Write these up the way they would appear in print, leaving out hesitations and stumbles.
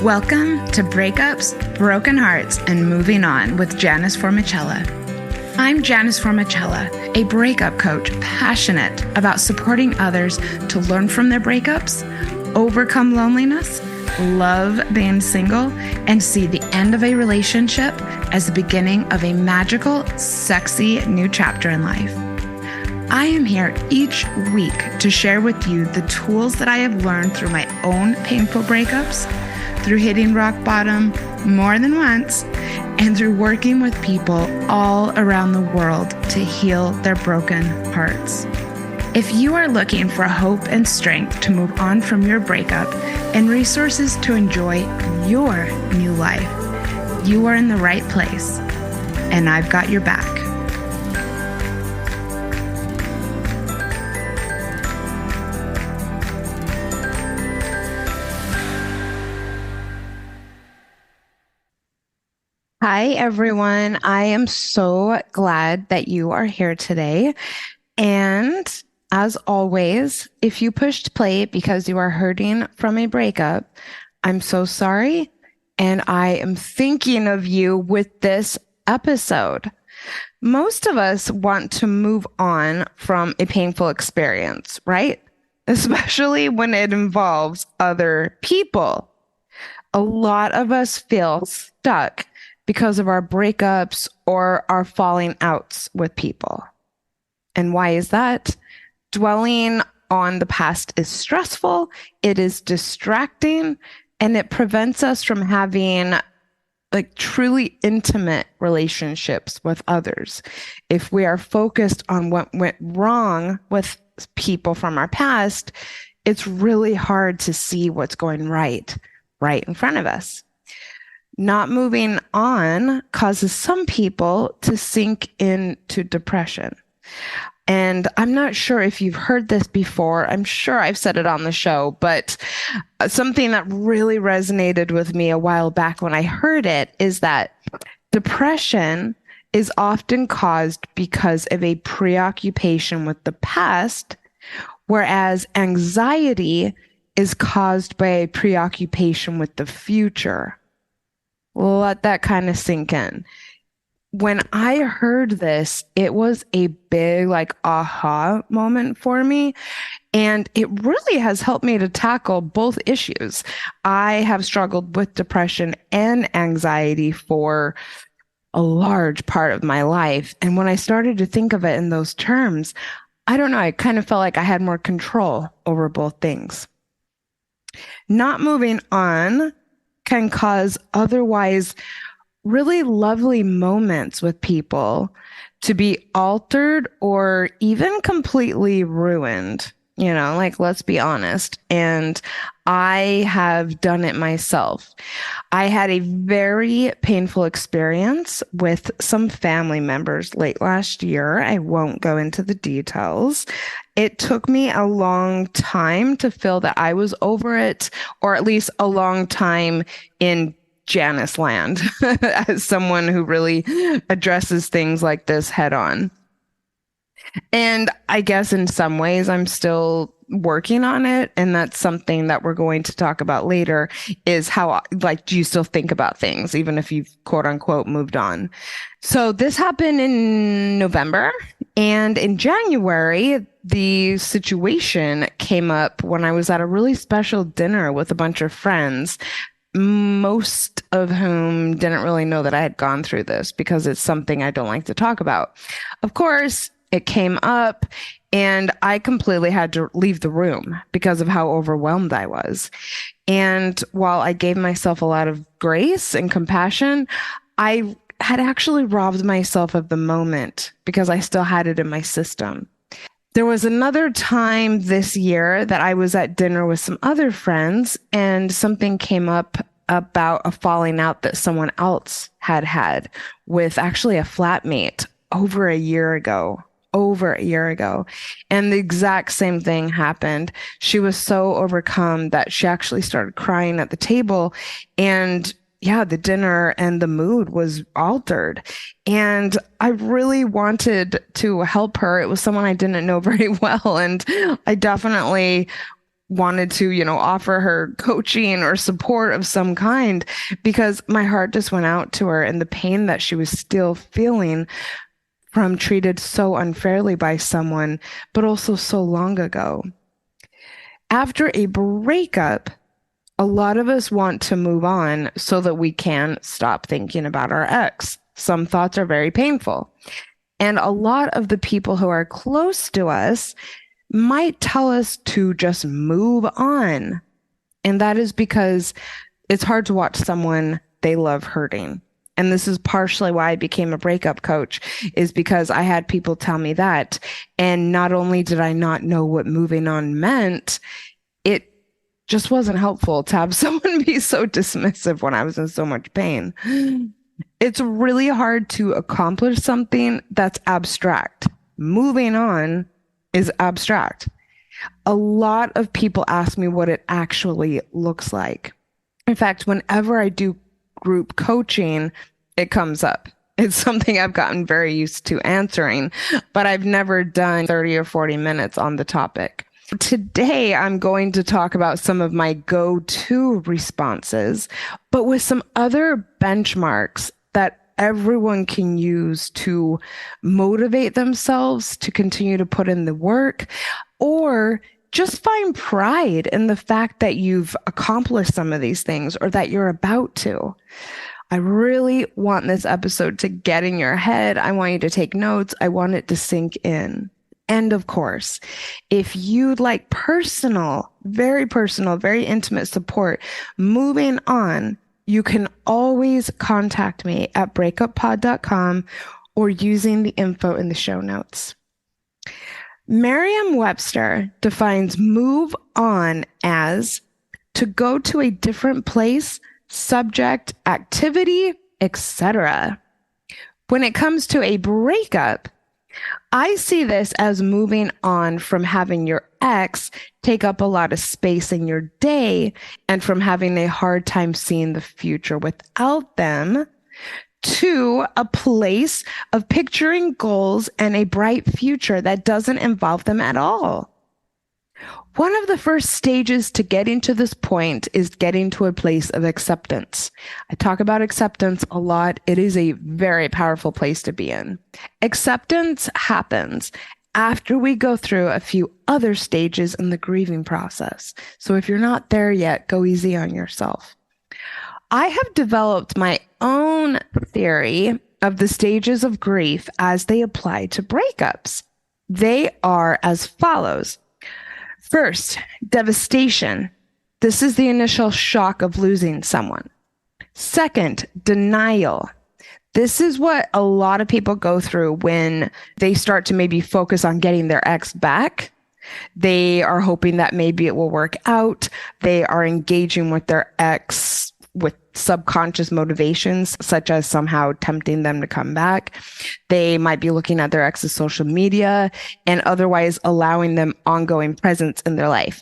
Welcome to Breakups, Broken Hearts, and Moving On with Janice Formicella. I'm Janice Formicella, a breakup coach passionate about supporting others to learn from their breakups, overcome loneliness, love being single, and see the end of a relationship as the beginning of a magical, sexy new chapter in life. I am here each week to share with you the tools that I have learned through my own painful breakups, through hitting rock bottom more than once, and through working with people all around the world to heal their broken hearts. If you are looking for hope and strength to move on from your breakup and resources to enjoy your new life, you are in the right place, and I've got your back. Hi, everyone. I am so glad that you are here today. And as always, if you pushed play because you are hurting from a breakup, I'm so sorry. And I am thinking of you with this episode. Most of us want to move on from a painful experience, right? Especially when it involves other people. A lot of us feel stuck because of our breakups or our falling outs with people. And why is that? Dwelling on the past is stressful, it is distracting, and it prevents us from having truly intimate relationships with others. If we are focused on what went wrong with people from our past, it's really hard to see what's going right in front of us. Not moving on causes some people to sink into depression. And I'm not sure if you've heard this before. I'm sure I've said it on the show, but something that really resonated with me a while back when I heard it is that depression is often caused because of a preoccupation with the past, whereas anxiety is caused by a preoccupation with the future. Let that kind of sink in. When I heard this, it was a big aha moment for me. And it really has helped me to tackle both issues. I have struggled with depression and anxiety for a large part of my life. And when I started to think of it in those terms, I don't know, I kind of felt like I had more control over both things. Not moving on can cause otherwise really lovely moments with people to be altered or even completely ruined. Let's be honest. And I have done it myself. I had a very painful experience with some family members late last year. I won't go into the details. It took me a long time to feel that I was over it, or at least a long time in Janice land as someone who really addresses things like this head on. And I guess in some ways I'm still working on it. And that's something that we're going to talk about later is how, do you still think about things, even if you've quote unquote moved on? So this happened in November, and in January, the situation came up when I was at a really special dinner with a bunch of friends, most of whom didn't really know that I had gone through this because it's something I don't like to talk about. Of course, it came up and I completely had to leave the room because of how overwhelmed I was. And while I gave myself a lot of grace and compassion, I had actually robbed myself of the moment because I still had it in my system. There was another time this year that I was at dinner with some other friends and something came up about a falling out that someone else had with actually a flatmate over a year ago. And the exact same thing happened. She was so overcome that she actually started crying at the table, and the dinner and the mood was altered. And I really wanted to help her. It was someone I didn't know very well. And I definitely wanted to, offer her coaching or support of some kind because my heart just went out to her and the pain that she was still feeling from treated so unfairly by someone, but also so long ago. After a breakup, a lot of us want to move on so that we can stop thinking about our ex. Some thoughts are very painful. And a lot of the people who are close to us might tell us to just move on. And that is because it's hard to watch someone they love hurting. And this is partially why I became a breakup coach, is because I had people tell me that. And not only did I not know what moving on meant, it just wasn't helpful to have someone be so dismissive when I was in so much pain. It's really hard to accomplish something that's abstract. Moving on is abstract. A lot of people ask me what it actually looks like. In fact, whenever I do group coaching, it comes up. It's something I've gotten very used to answering, but I've never done 30 or 40 minutes on the topic. Today, I'm going to talk about some of my go-to responses, but with some other benchmarks that everyone can use to motivate themselves to continue to put in the work, or just find pride in the fact that you've accomplished some of these things or that you're about to. I really want this episode to get in your head. I want you to take notes. I want it to sink in. And of course, if you'd like personal, very intimate support moving on, you can always contact me at breakuppod.com or using the info in the show notes. Merriam-Webster defines move on as to go to a different place, subject, activity, etc. When it comes to a breakup, I see this as moving on from having your ex take up a lot of space in your day and from having a hard time seeing the future without them to a place of picturing goals and a bright future that doesn't involve them at all. One of the first stages to getting to this point is getting to a place of acceptance. I talk about acceptance a lot. It is a very powerful place to be in. Acceptance happens after we go through a few other stages in the grieving process. So if you're not there yet, go easy on yourself. I have developed my own theory of the stages of grief as they apply to breakups. They are as follows. First, devastation. This is the initial shock of losing someone. Second, denial. This is what a lot of people go through when they start to maybe focus on getting their ex back. They are hoping that maybe it will work out. They are engaging with their ex with subconscious motivations, such as somehow tempting them to come back. They might be looking at their ex's social media and otherwise allowing them ongoing presence in their life.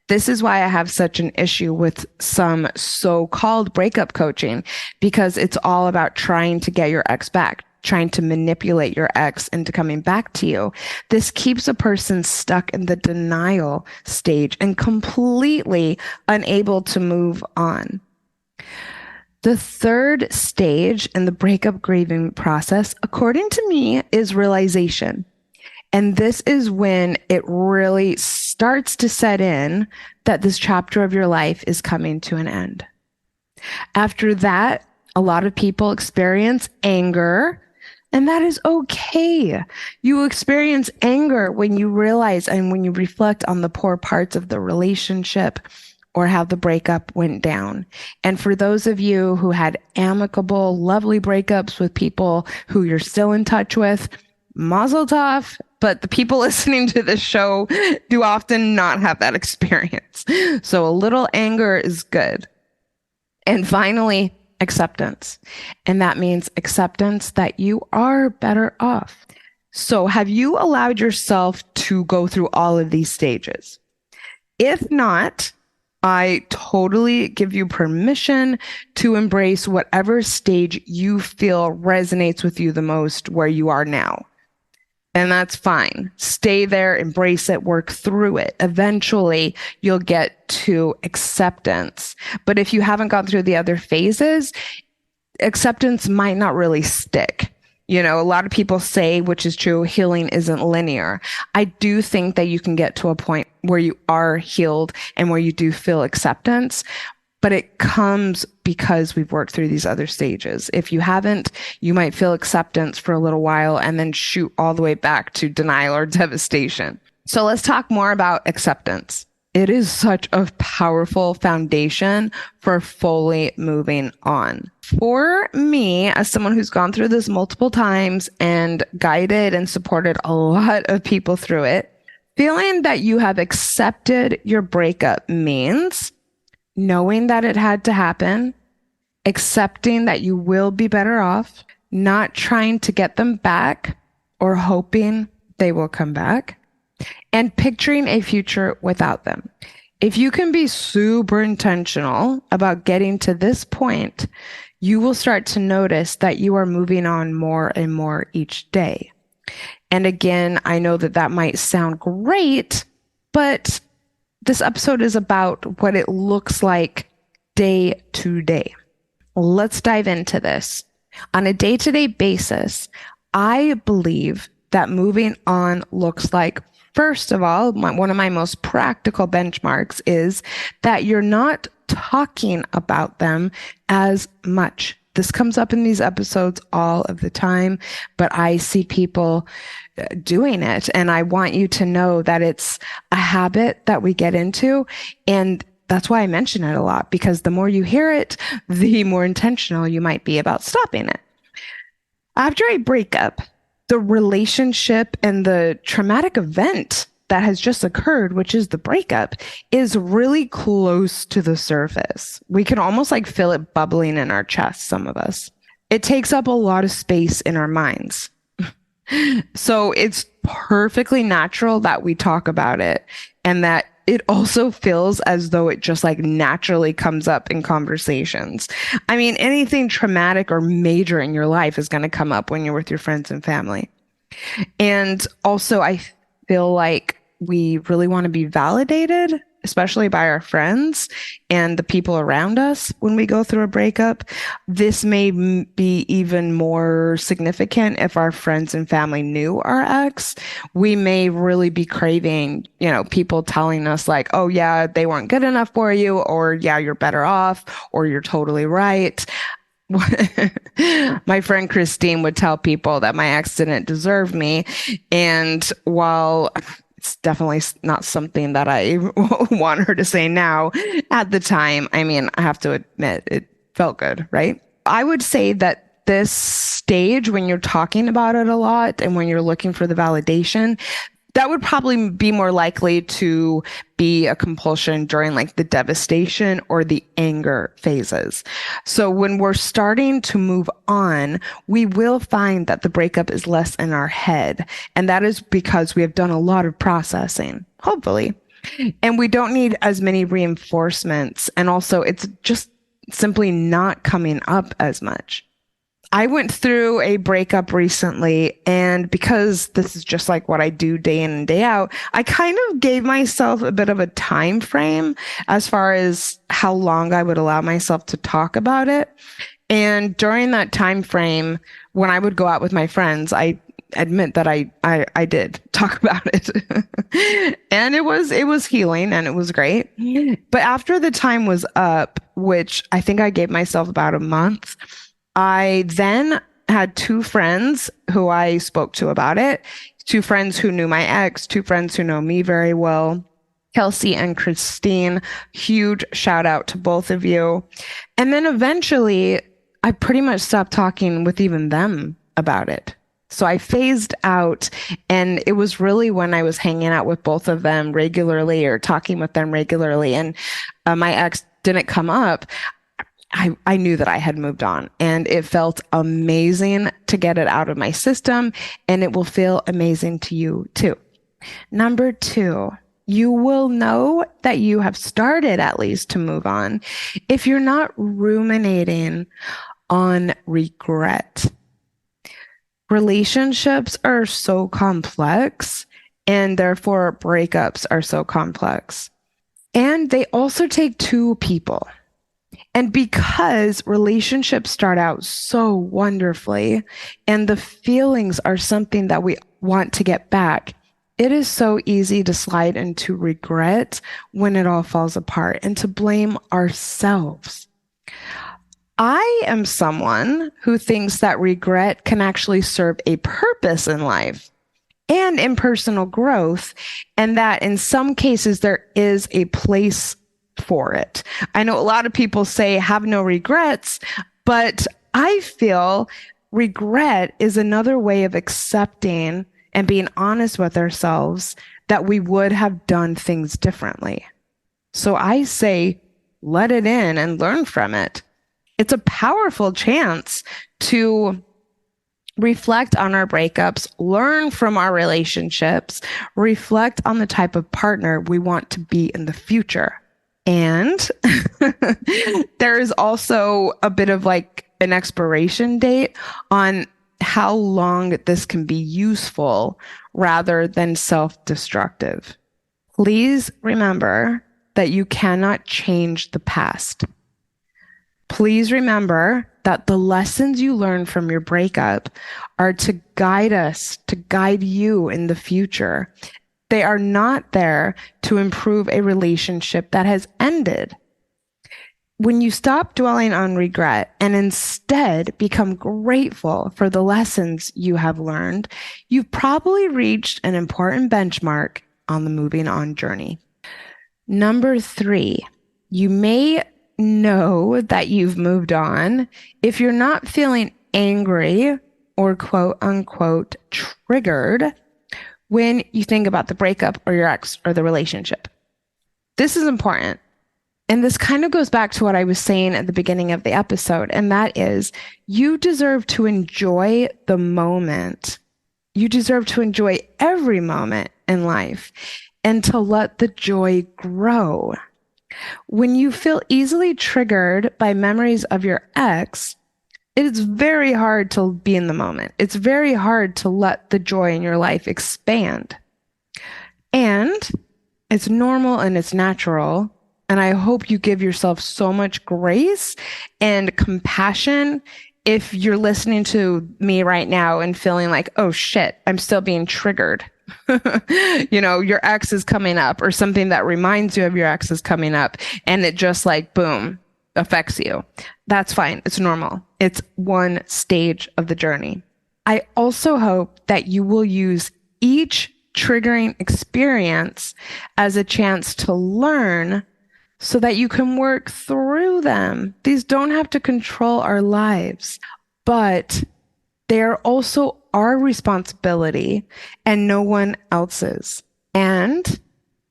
This is why I have such an issue with some so-called breakup coaching, because it's all about trying to get your ex back, trying to manipulate your ex into coming back to you. This keeps a person stuck in the denial stage and completely unable to move on. The third stage in the breakup grieving process, according to me, is realization. And this is when it really starts to set in that this chapter of your life is coming to an end. After that, a lot of people experience anger, and that is okay. You experience anger when you realize and when you reflect on the poor parts of the relationship or how the breakup went down. And for those of you who had amicable, lovely breakups with people who you're still in touch with, mazel tov. But the people listening to this show do often not have that experience. So a little anger is good. And finally, acceptance. And that means acceptance that you are better off. So have you allowed yourself to go through all of these stages? If not, I totally give you permission to embrace whatever stage you feel resonates with you the most where you are now. And that's fine. Stay there, embrace it, work through it. Eventually, you'll get to acceptance. But if you haven't gone through the other phases, acceptance might not really stick. You know, a lot of people say, which is true, healing isn't linear. I do think that you can get to a point where you are healed and where you do feel acceptance, but it comes because we've worked through these other stages. If you haven't, you might feel acceptance for a little while and then shoot all the way back to denial or devastation. So let's talk more about acceptance. It is such a powerful foundation for fully moving on. For me, as someone who's gone through this multiple times and guided and supported a lot of people through it, feeling that you have accepted your breakup means knowing that it had to happen, accepting that you will be better off, not trying to get them back or hoping they will come back, and picturing a future without them. If you can be super intentional about getting to this point, you will start to notice that you are moving on more and more each day. And again, I know that that might sound great, but this episode is about what it looks like day to day. Let's dive into this. On a day-to-day basis, I believe that moving on looks like, first of all, one of my most practical benchmarks is that you're not talking about them as much. This comes up in these episodes all of the time, but I see people doing it. And I want you to know that it's a habit that we get into. And that's why I mention it a lot, because the more you hear it, the more intentional you might be about stopping it. After a breakup, the relationship and the traumatic event that has just occurred, which is the breakup, is really close to the surface. We can almost like feel it bubbling in our chest, some of us. It takes up a lot of space in our minds. So it's perfectly natural that we talk about it, and that it also feels as though it just like naturally comes up in conversations. I mean, anything traumatic or major in your life is going to come up when you're with your friends and family. And also, I feel like we really want to be validated, especially by our friends and the people around us when we go through a breakup. This may be even more significant if our friends and family knew our ex. We may really be craving, people telling us like, oh yeah, they weren't good enough for you, or yeah, you're better off, or you're totally right. My friend Christine would tell people that my ex didn't deserve me. And while it's definitely not something that I want her to say now, at the time, I mean, I have to admit, it felt good, right? I would say that this stage, when you're talking about it a lot and when you're looking for the validation, that would probably be more likely to be a compulsion during like the devastation or the anger phases. So when we're starting to move on, we will find that the breakup is less in our head. And that is because we have done a lot of processing, hopefully. And we don't need as many reinforcements. And also it's just simply not coming up as much. I went through a breakup recently, and because this is just like what I do day in and day out, I kind of gave myself a bit of a time frame as far as how long I would allow myself to talk about it. And during that time frame, when I would go out with my friends, I admit that I did talk about it. And it was healing and it was great. But after the time was up, which I think I gave myself about a month, I then had two friends who I spoke to about it, two friends who knew my ex, two friends who know me very well, Kelsey and Christine. Huge shout out to both of you. And then eventually, I pretty much stopped talking with even them about it. So I phased out, and it was really when I was hanging out with both of them regularly or talking with them regularly, and my ex didn't come up. I knew that I had moved on, and it felt amazing to get it out of my system, and it will feel amazing to you too. Number 2, you will know that you have started at least to move on if you're not ruminating on regret. Relationships are so complex, and therefore breakups are so complex. And they also take two people. And because relationships start out so wonderfully and the feelings are something that we want to get back, it is so easy to slide into regret when it all falls apart and to blame ourselves. I am someone who thinks that regret can actually serve a purpose in life and in personal growth, and that in some cases there is a place for it. I know a lot of people say have no regrets, but I feel regret is another way of accepting and being honest with ourselves that we would have done things differently. So I say let it in and learn from it. It's a powerful chance to reflect on our breakups, learn from our relationships, reflect on the type of partner we want to be in the future. And there is also a bit of like an expiration date on how long this can be useful rather than self-destructive. Please remember that you cannot change the past. Please remember that the lessons you learn from your breakup are to guide us, to guide you in the future. They are not there to improve a relationship that has ended. When you stop dwelling on regret and instead become grateful for the lessons you have learned, you've probably reached an important benchmark on the moving on journey. Number 3, you may know that you've moved on if you're not feeling angry or quote unquote triggered when you think about the breakup or your ex or the relationship. This is important. And this kind of goes back to what I was saying at the beginning of the episode, and that is you deserve to enjoy the moment. You deserve to enjoy every moment in life and to let the joy grow. When you feel easily triggered by memories of your ex, it is very hard to be in the moment. It's very hard to let the joy in your life expand. And it's normal and it's natural. And I hope you give yourself so much grace and compassion if you're listening to me right now and feeling like, oh shit, I'm still being triggered. Your ex is coming up or something that reminds you of your ex is coming up and it just like, boom, affects you. That's fine. It's normal. It's one stage of the journey. I also hope that you will use each triggering experience as a chance to learn so that you can work through them. These don't have to control our lives, but they are also our responsibility and no one else's. And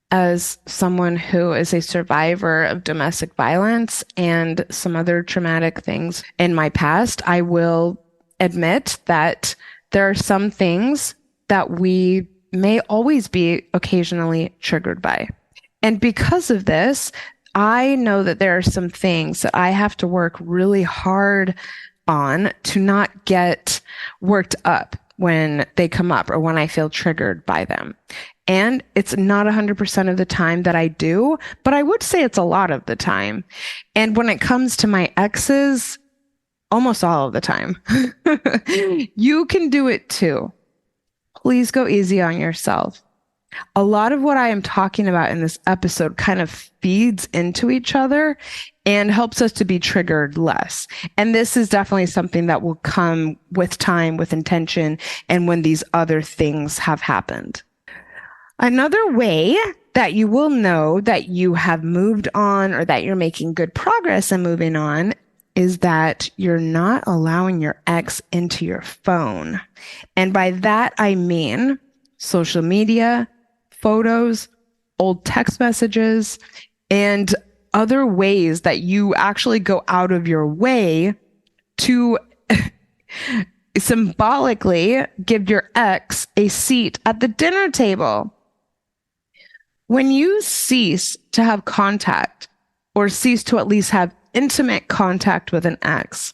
as someone who is a survivor of domestic violence and some other traumatic things in my past, I will admit that there are some things that we may always be occasionally triggered by. And because of this, I know that there are some things that I have to work really hard on to not get worked up when they come up or when I feel triggered by them. And it's not 100% of the time that I do, but I would say it's a lot of the time. And when it comes to my exes, almost all of the time. You can do it too. Please go easy on yourself. A lot of what I am talking about in this episode kind of feeds into each other and helps us to be triggered less. And this is definitely something that will come with time, with intention, and when these other things have happened. Another way that you will know that you have moved on or that you're making good progress in moving on is that you're not allowing your ex into your phone. And by that, I mean social media, photos, old text messages, and other ways that you actually go out of your way to symbolically give your ex a seat at the dinner table. When you cease to have contact or cease to at least have intimate contact with an ex,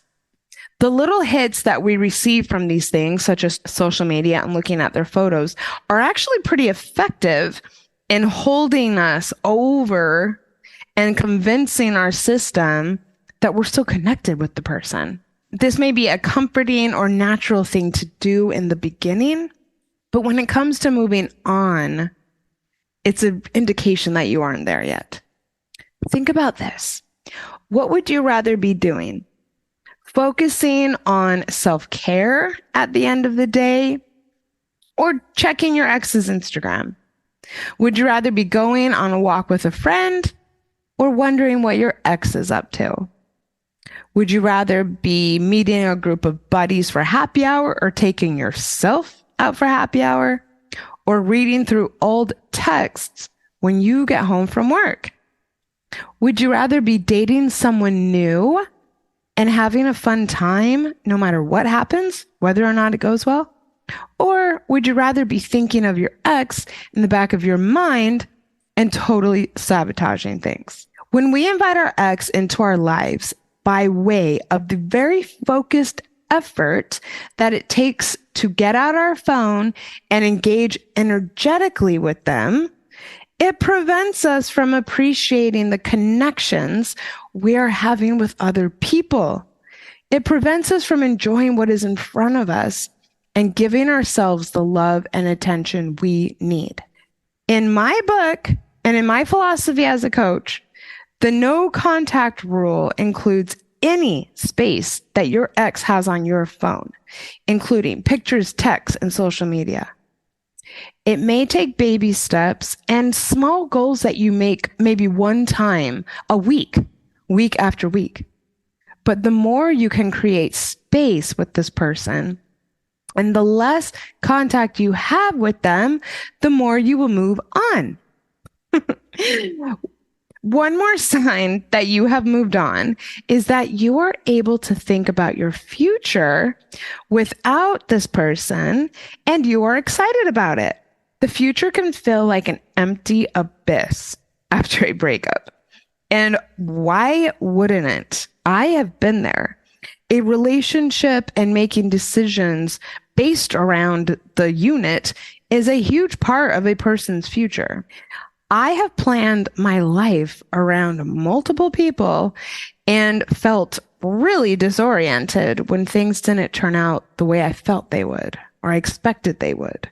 The little hits that we receive from these things, such as social media and looking at their photos, are actually pretty effective in holding us over and convincing our system that we're still connected with the person. This may be a comforting or natural thing to do in the beginning, but when it comes to moving on, it's an indication that you aren't there yet. Think about this. What would you rather be doing? Focusing on self-care at the end of the day, or checking your ex's Instagram? Would you rather be going on a walk with a friend or wondering what your ex is up to? Would you rather be meeting a group of buddies for happy hour or taking yourself out for happy hour, or reading through old texts when you get home from work? Would you rather be dating someone new and having a fun time no matter what happens, whether or not it goes well? Or would you rather be thinking of your ex in the back of your mind and totally sabotaging things? When we invite our ex into our lives by way of the very focused effort that it takes to get out our phone and engage energetically with them, it prevents us from appreciating the connections we are having with other people. It prevents us from enjoying what is in front of us and giving ourselves the love and attention we need. In my book and in my philosophy as a coach, the no contact rule includes any space that your ex has on your phone, including pictures, texts, and social media. It may take baby steps and small goals that you make maybe one time a week, week after week. But the more you can create space with this person and the less contact you have with them, the more you will move on. One more sign that you have moved on is that you are able to think about your future without this person and you are excited about it. The future can feel like an empty abyss after a breakup. And why wouldn't it? I have been there. A relationship and making decisions based around the unit is a huge part of a person's future. I have planned my life around multiple people and felt really disoriented when things didn't turn out the way I felt they would or I expected they would.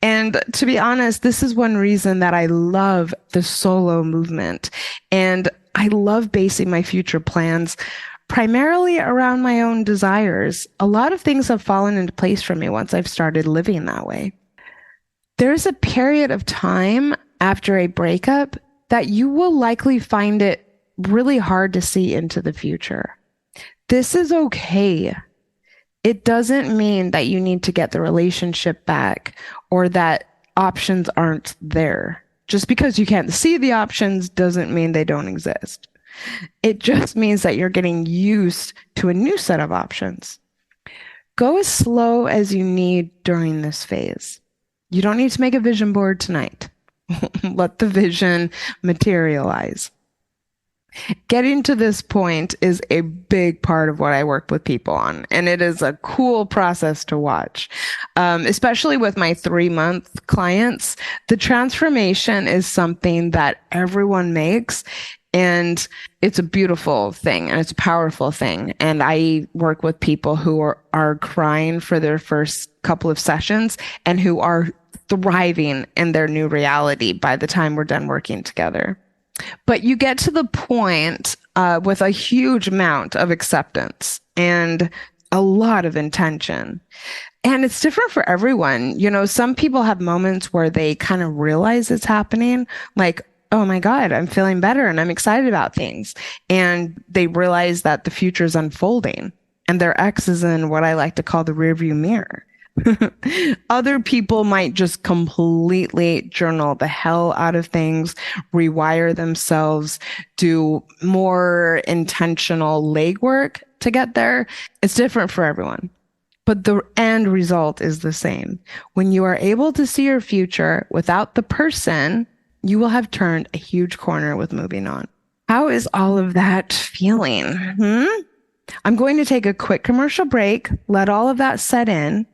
And to be honest, this is one reason that I love the solo movement. And I love basing my future plans primarily around my own desires. A lot of things have fallen into place for me once I've started living that way. There's a period of time after a breakup that you will likely find it really hard to see into the future. This is okay. It doesn't mean that you need to get the relationship back or that options aren't there. Just because you can't see the options doesn't mean they don't exist. It just means that you're getting used to a new set of options. Go as slow as you need during this phase. You don't need to make a vision board tonight. Let the vision materialize. Getting to this point is a big part of what I work with people on, and it is a cool process to watch. Especially with my 3-month clients, the transformation is something that everyone makes, and it's a beautiful thing and it's a powerful thing. And I work with people who are crying for their first couple of sessions and who are thriving in their new reality by the time we're done working together. But you get to the point with a huge amount of acceptance and a lot of intention. And it's different for everyone. You know, some people have moments where they kind of realize it's happening, like, oh my God, I'm feeling better and I'm excited about things. And they realize that the future is unfolding and their ex is in what I like to call the rearview mirror. Other people might just completely journal the hell out of things, rewire themselves, do more intentional legwork to get there. It's different for everyone, but the end result is the same. When you are able to see your future without the person, you will have turned a huge corner with moving on. How is all of that feeling? I'm going to take a quick commercial break, let all of that set in.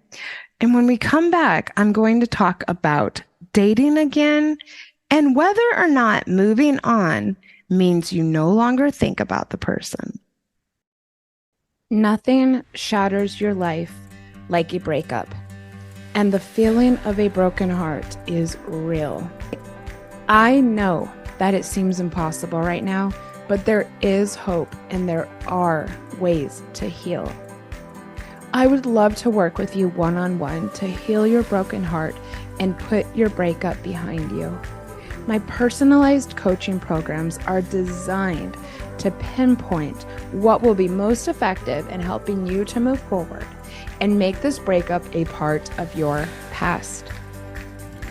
And when we come back, I'm going to talk about dating again and whether or not moving on means you no longer think about the person. Nothing shatters your life like a breakup, and the feeling of a broken heart is real. I know that it seems impossible right now, but there is hope and there are ways to heal. I would love to work with you one-on-one to heal your broken heart and put your breakup behind you. My personalized coaching programs are designed to pinpoint what will be most effective in helping you to move forward and make this breakup a part of your past.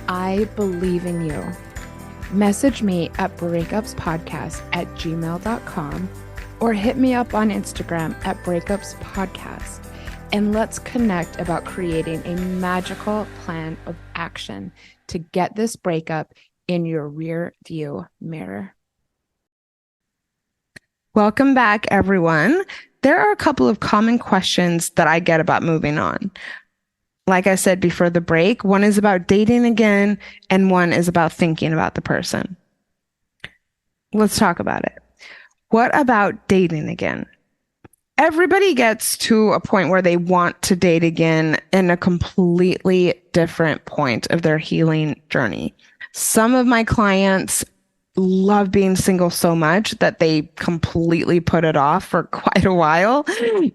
I believe in you. Message me at breakupspodcast@gmail.com or hit me up on Instagram at breakupspodcast, and let's connect about creating a magical plan of action to get this breakup in your rear view mirror. Welcome back, everyone. There are a couple of common questions that I get about moving on. Like I said before the break, one is about dating again, and one is about thinking about the person. Let's talk about it. What about dating again? Everybody gets to a point where they want to date again in a completely different point of their healing journey. Some of my clients love being single so much that they completely put it off for quite a while.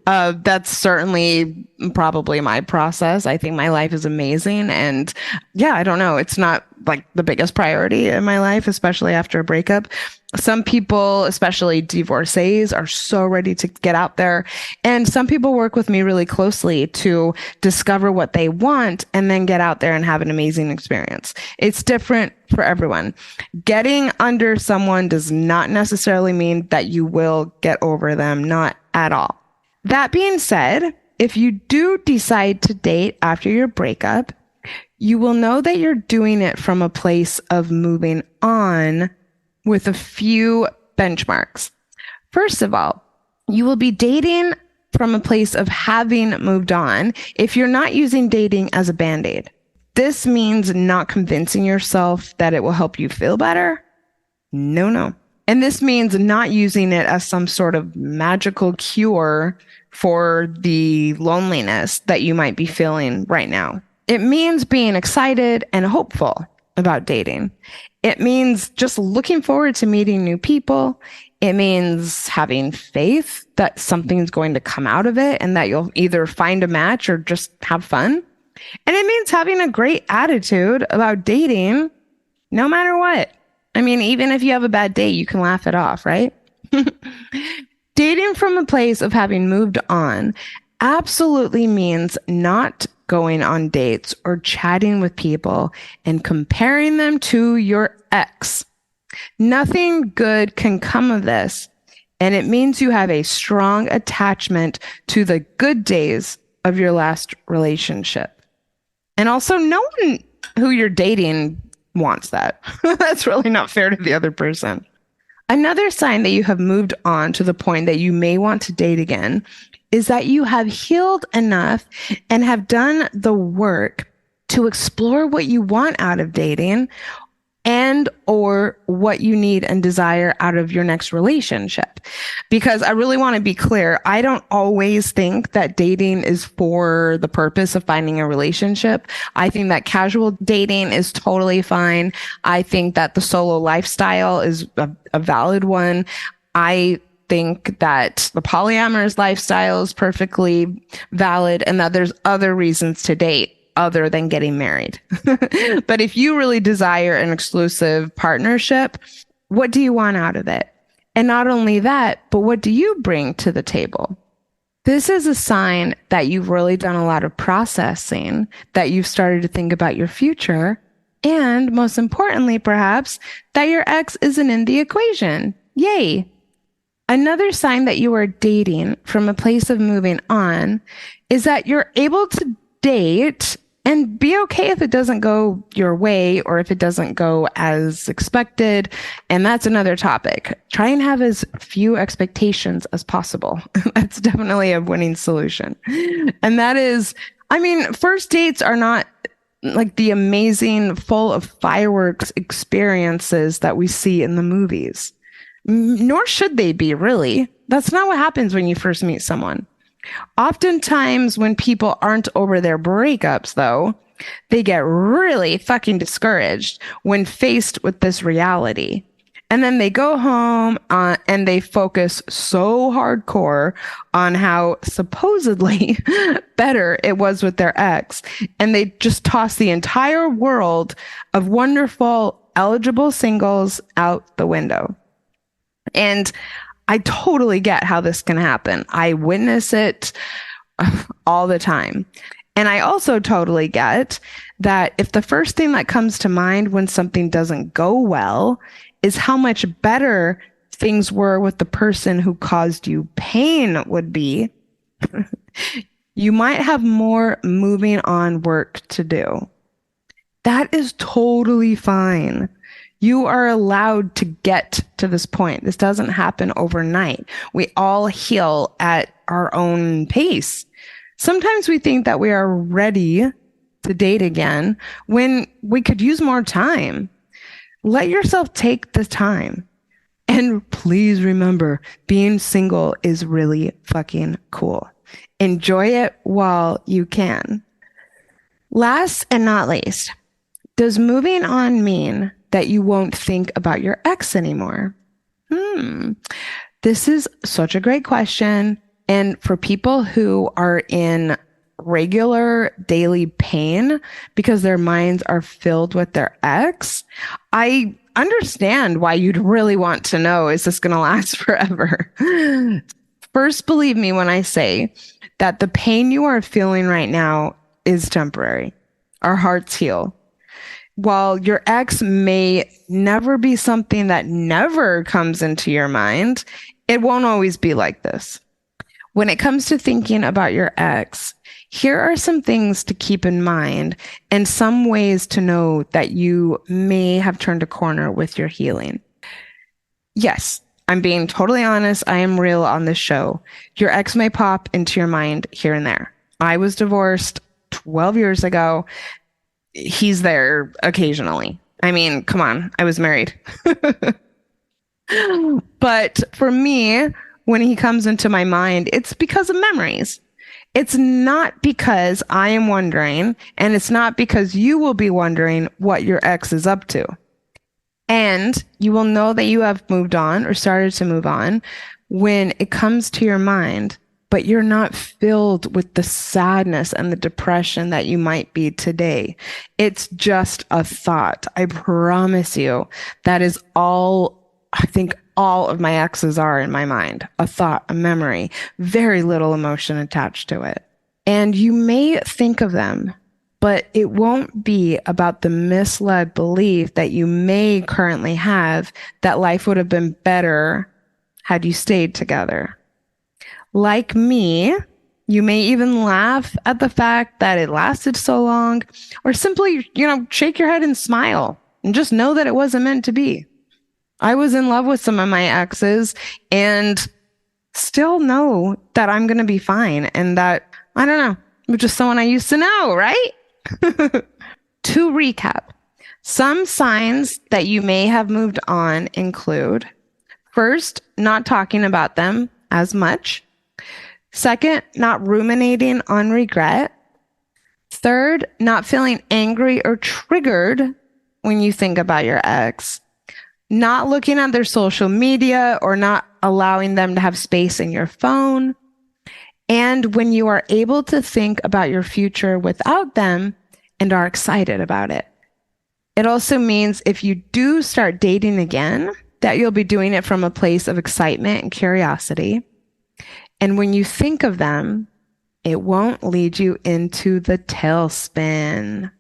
That's certainly probably my process. I think my life is amazing. And yeah, I don't know. It's not like the biggest priority in my life, especially after a breakup. Some people, especially divorcees, are so ready to get out there. And some people work with me really closely to discover what they want and then get out there and have an amazing experience. It's different for everyone. Getting under someone does not necessarily mean that you will get over them, not at all. That being said, if you do decide to date after your breakup, you will know that you're doing it from a place of moving on with a few benchmarks. First of all, you will be dating from a place of having moved on if you're not using dating as a band-aid. This means not convincing yourself that it will help you feel better. No. And this means not using it as some sort of magical cure for the loneliness that you might be feeling right now. It means being excited and hopeful about dating. It means just looking forward to meeting new people. It means having faith that something's going to come out of it and that you'll either find a match or just have fun. And it means having a great attitude about dating no matter what. I mean, even if you have a bad date, you can laugh it off, right? Dating from a place of having moved on absolutely means not going on dates or chatting with people and comparing them to your ex. Nothing good can come of this, and it means you have a strong attachment to the good days of your last relationship. And also, no one who you're dating wants that. That's really not fair to the other person. Another sign that you have moved on to the point that you may want to date again is that you have healed enough and have done the work to explore what you want out of dating and or what you need and desire out of your next relationship. Because I really want to be clear, I don't always think that dating is for the purpose of finding a relationship. I think that casual dating is totally fine. I think that the solo lifestyle is a valid one. I think that the polyamorous lifestyle is perfectly valid and that there's other reasons to date other than getting married. But if you really desire an exclusive partnership, what do you want out of it? And not only that, but what do you bring to the table? This is a sign that you've really done a lot of processing, that you've started to think about your future, and most importantly, perhaps, that your ex isn't in the equation. Yay! Another sign that you are dating from a place of moving on is that you're able to date And be okay if it doesn't go your way or if it doesn't go as expected. And that's another topic. Try and have as few expectations as possible. That's definitely a winning solution. And that is, I mean, first dates are not like the amazing, full of fireworks experiences that we see in the movies. Nor should they be, really. That's not what happens when you first meet someone. Oftentimes, when people aren't over their breakups, though, they get really fucking discouraged when faced with this reality. And then they go home and they focus so hardcore on how supposedly better it was with their ex. And they just toss the entire world of wonderful, eligible singles out the window. And I totally get how this can happen. I witness it all the time. And I also totally get that if the first thing that comes to mind when something doesn't go well is how much better things were with the person who caused you pain would be, you might have more moving on work to do. That is totally fine. You are allowed to get to this point. This doesn't happen overnight. We all heal at our own pace. Sometimes we think that we are ready to date again when we could use more time. Let yourself take the time. And please remember, being single is really fucking cool. Enjoy it while you can. Last and not least, does moving on mean that you won't think about your ex anymore? This is such a great question. And for people who are in regular daily pain because their minds are filled with their ex, I understand why you'd really want to know, is this going to last forever? First, believe me when I say that the pain you are feeling right now is temporary. Our hearts heal. While your ex may never be something that never comes into your mind, it won't always be like this. When it comes to thinking about your ex, here are some things to keep in mind and some ways to know that you may have turned a corner with your healing. Yes, I'm being totally honest. I am real on this show. Your ex may pop into your mind here and there. I was divorced 12 years ago. He's there occasionally. I mean, come on, I was married. But for me, when he comes into my mind, it's because of memories. It's not because I am wondering, and it's not because you will be wondering what your ex is up to. And you will know that you have moved on or started to move on when it comes to your mind, but you're not filled with the sadness and the depression that you might be today. It's just a thought. I promise you, that is all, I think all of my exes are in my mind. A thought, a memory, very little emotion attached to it. And you may think of them, but it won't be about the misled belief that you may currently have that life would have been better had you stayed together. Like me, you may even laugh at the fact that it lasted so long, or simply, shake your head and smile and just know that it wasn't meant to be. I was in love with some of my exes and still know that I'm going to be fine and that, I don't know, I'm just someone I used to know, right? To recap, some signs that you may have moved on include, first, not talking about them as much. Second, not ruminating on regret. Third, not feeling angry or triggered when you think about your ex. Not looking at their social media or not allowing them to have space in your phone. And when you are able to think about your future without them and are excited about it. It also means if you do start dating again, that you'll be doing it from a place of excitement and curiosity. And when you think of them, it won't lead you into the tailspin.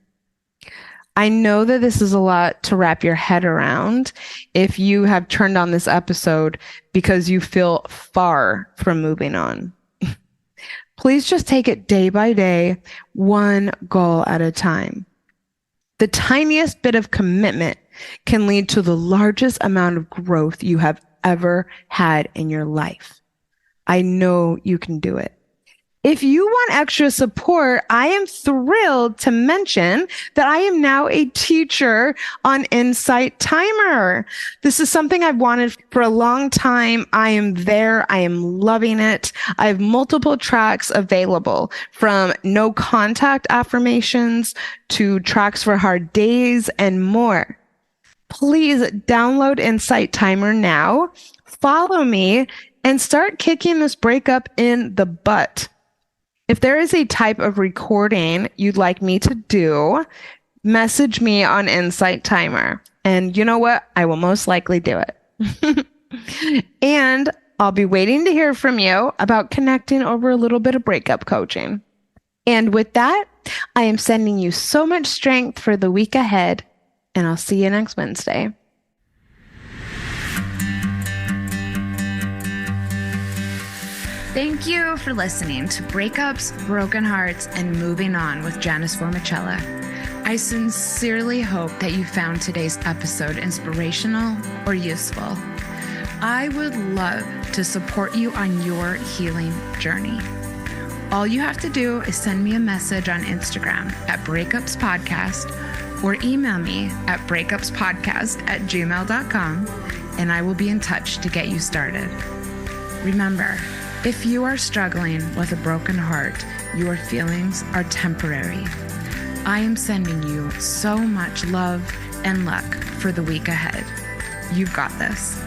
I know that this is a lot to wrap your head around if you have turned on this episode because you feel far from moving on. Please just take it day by day, one goal at a time. The tiniest bit of commitment can lead to the largest amount of growth you have ever had in your life. I know you can do it. If you want extra support, I am thrilled to mention that I am now a teacher on Insight Timer. This is something I've wanted for a long time. I am there. I am loving it. I have multiple tracks available, from no contact affirmations to tracks for hard days and more. Please download Insight Timer now, follow me, and start kicking this breakup in the butt. If there is a type of recording you'd like me to do, message me on Insight Timer. And you know what? I will most likely do it. And I'll be waiting to hear from you about connecting over a little bit of breakup coaching. And with that, I am sending you so much strength for the week ahead, and I'll see you next Wednesday. Thank you for listening to Breakups, Broken Hearts, and Moving On with Janice Formicella. I sincerely hope that you found today's episode inspirational or useful. I would love to support you on your healing journey. All you have to do is send me a message on Instagram at Breakups Podcast or email me at breakupspodcast@gmail.com, and I will be in touch to get you started. Remember, if you are struggling with a broken heart, your feelings are temporary. I am sending you so much love and luck for the week ahead. You've got this.